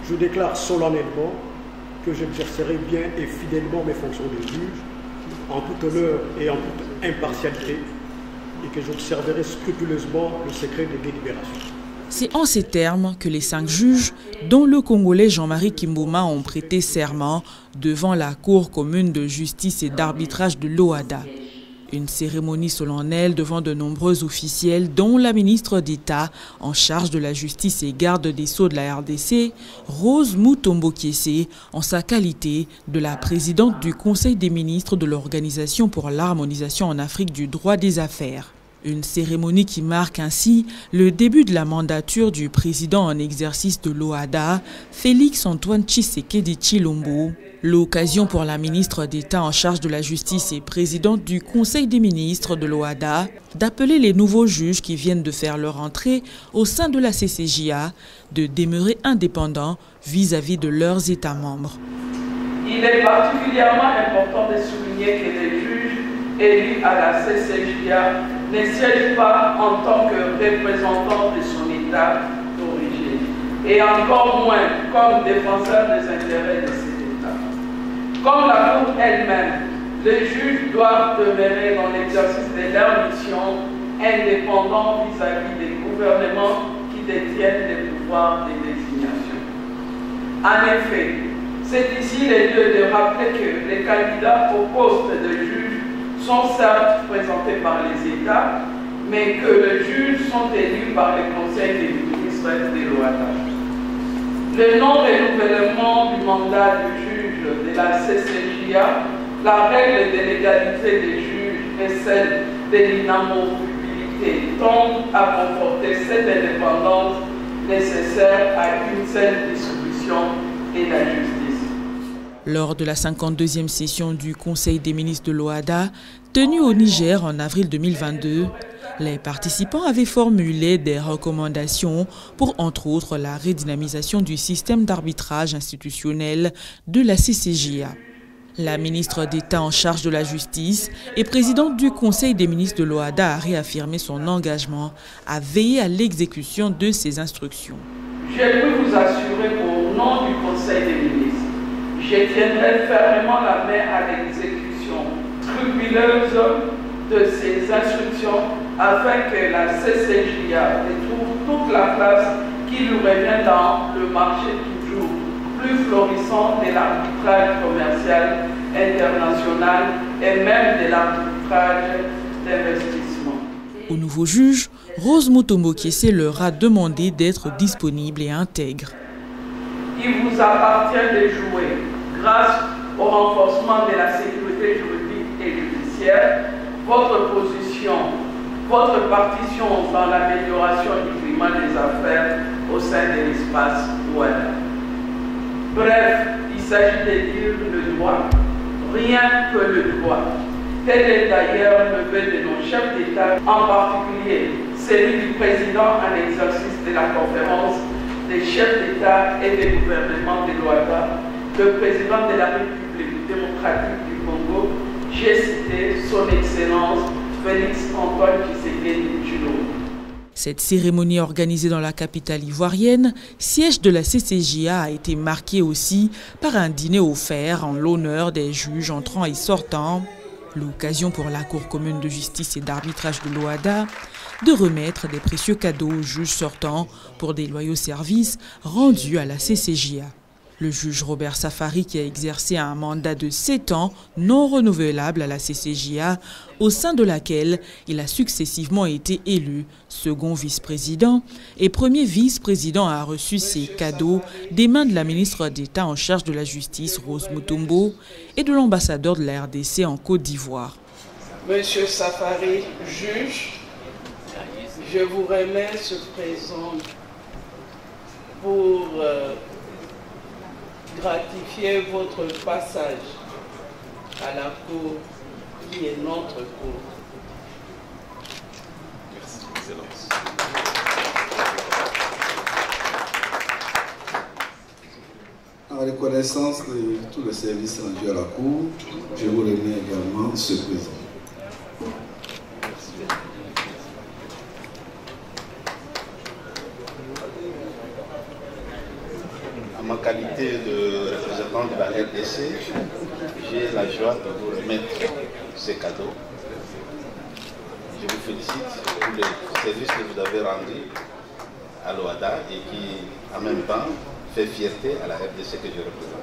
je déclare solennellement que j'exercerai bien et fidèlement mes fonctions de juge, en toute honneur et en toute impartialité, et que j'observerai scrupuleusement le secret des délibérations. C'est en ces termes que les 5 juges, dont le Congolais Jean-Marie Kimbouma, ont prêté serment devant la Cour commune de justice et d'arbitrage de l'OHADA. Une cérémonie solennelle devant de nombreux officiels, dont la ministre d'État en charge de la justice et garde des Sceaux de la RDC, Rose Mutombo Kiese, en sa qualité de la présidente du Conseil des ministres de l'Organisation pour l'harmonisation en Afrique du droit des affaires. Une cérémonie qui marque ainsi le début de la mandature du président en exercice de l'OHADA, Félix Antoine Tshisekedi Tshilombo. L'occasion pour la ministre d'État en charge de la justice et présidente du Conseil des ministres de l'OHADA d'appeler les nouveaux juges qui viennent de faire leur entrée au sein de la CCJA de demeurer indépendants vis-à-vis de leurs États membres. Il est particulièrement important de souligner que les juges élus à la CCJA ne siègent pas en tant que représentants de son État d'origine et encore moins comme défenseurs des intérêts de cet État. Comme la Cour elle-même, les juges doivent demeurer dans l'exercice de leur mission indépendants vis-à-vis des gouvernements qui détiennent les pouvoirs de désignation. En effet, c'est ici le lieu de rappeler que les candidats au poste de juge sont certes présentés par les États, mais que les juges sont élus par le Conseil des ministres de l'OHADA. Le non-renouvellement du mandat du juge de la CCJA, la règle de l'égalité des juges et celle de l'inamovibilité tendent à conforter cette indépendance nécessaire à une saine distribution et la justice. Lors de la 52e session du Conseil des ministres de l'OHADA, tenue au Niger en avril 2022, les participants avaient formulé des recommandations pour, entre autres, la redynamisation du système d'arbitrage institutionnel de la CCJA. La ministre d'État en charge de la justice et présidente du Conseil des ministres de l'OHADA a réaffirmé son engagement à veiller à l'exécution de ces instructions. Je peux vous assurer qu'au nom du Conseil des ministres, je tiendrai fermement la main à l'exécution scrupuleuse de ces instructions afin que la CCJA retrouve toute la place qui lui revient dans le marché toujours plus florissant de l'arbitrage commercial international et même de l'arbitrage d'investissement. Au nouveau juge, Rose Mutombo Kiese leur a demandé d'être disponible et intègre. Il vous appartient de jouer, grâce au renforcement de la sécurité juridique et judiciaire, votre position, votre partition dans l'amélioration du climat des affaires au sein de l'espace OHADA. Bref, il s'agit de dire le droit, rien que le droit. Tel est d'ailleurs le vœu de nos chefs d'État, en particulier celui du président en exercice de la conférence des chefs d'État et des gouvernements de l'OHADA, le président de la République démocratique du Congo, j'ai cité son Excellence Félix Antoine Tshisekedi Tshilombo. Cette cérémonie organisée dans la capitale ivoirienne, siège de la CCJA, a été marquée aussi par un dîner offert en l'honneur des juges entrants et sortants. L'occasion pour la Cour commune de justice et d'arbitrage de l'OHADA de remettre des précieux cadeaux aux juges sortants pour des loyaux services rendus à la CCJA. Le juge Robert Safari, qui a exercé un mandat de 7 ans non renouvelable à la CCJA, au sein de laquelle il a successivement été élu second vice-président et premier vice-président, a reçu ses cadeaux des mains de la ministre d'État en charge de la justice, Rose Mutombo, et de l'ambassadeur de la RDC en Côte d'Ivoire. Monsieur Safari, juge, je vous remets ce présent pour gratifier votre passage à la Cour qui est notre Cour. Merci, Excellence. En reconnaissance de tout le service rendu à la Cour, je vous remets également ce présent. ma qualité de représentant de la RDC, j'ai la joie de vous remettre ces cadeaux. Je vous félicite pour le service que vous avez rendu à l'OADA et qui, en même temps, fait fierté à la RDC que je représente.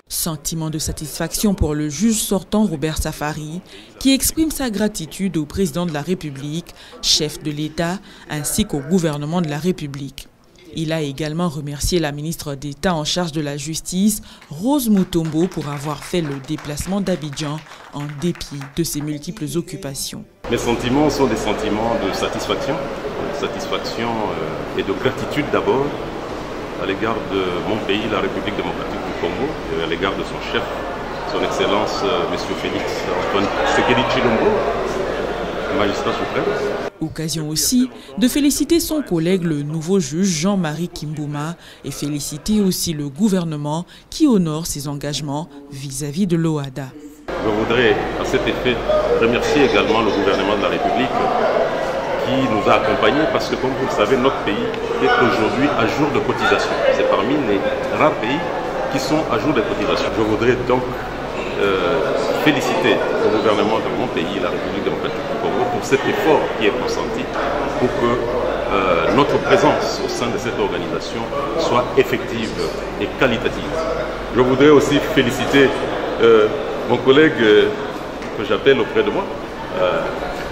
Sentiment de satisfaction pour le juge sortant Robert Safari, qui exprime sa gratitude au président de la République, chef de l'État, ainsi qu'au gouvernement de la République. Il a également remercié la ministre d'État en charge de la justice, Rose Mutombo, pour avoir fait le déplacement d'Abidjan en dépit de ses multiples occupations. Mes sentiments sont des sentiments de satisfaction et de gratitude d'abord à l'égard de mon pays, la République démocratique du Congo, et à l'égard de son chef, son Excellence M. Félix Antoine Tshisekedi Tshilombo, magistrat suprême. Occasion aussi de féliciter son collègue, le nouveau juge Jean-Marie Kimbouma, et féliciter aussi le gouvernement qui honore ses engagements vis-à-vis de l'OADA. Je voudrais à cet effet remercier également le gouvernement de la République qui nous a accompagnés parce que, comme vous le savez, notre pays est aujourd'hui à jour de cotisation. C'est parmi les rares pays qui sont à jour de cotisation. Je voudrais donc féliciter le gouvernement de mon pays, la République démocratique du Congo, pour cet effort qui est consenti pour que notre présence au sein de cette organisation soit effective et qualitative. Je voudrais aussi féliciter mon collègue que j'appelle auprès de moi,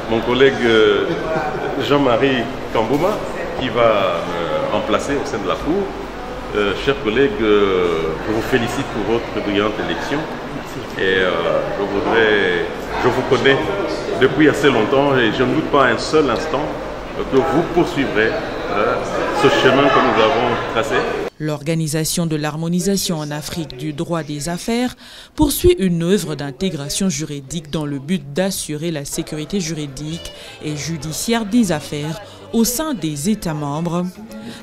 mon collègue Jean-Marie Kimbouma, qui va remplacer au sein de la Cour. Chers collègues, je vous félicite pour votre brillante élection. Et je vous connais depuis assez longtemps et je ne doute pas un seul instant que vous poursuivrez ce chemin que nous avons tracé. L'Organisation de l'harmonisation en Afrique du droit des affaires poursuit une œuvre d'intégration juridique dans le but d'assurer la sécurité juridique et judiciaire des affaires au sein des États membres.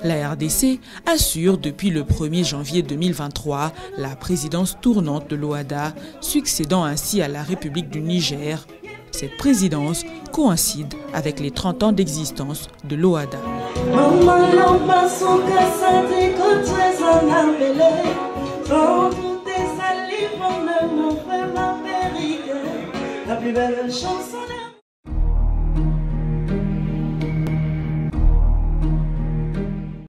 La RDC assure depuis le 1er janvier 2023 la présidence tournante de l'OADA, succédant ainsi à la République du Niger. Cette présidence coïncide avec les 30 ans d'existence de l'OADA. La plus belle chanson.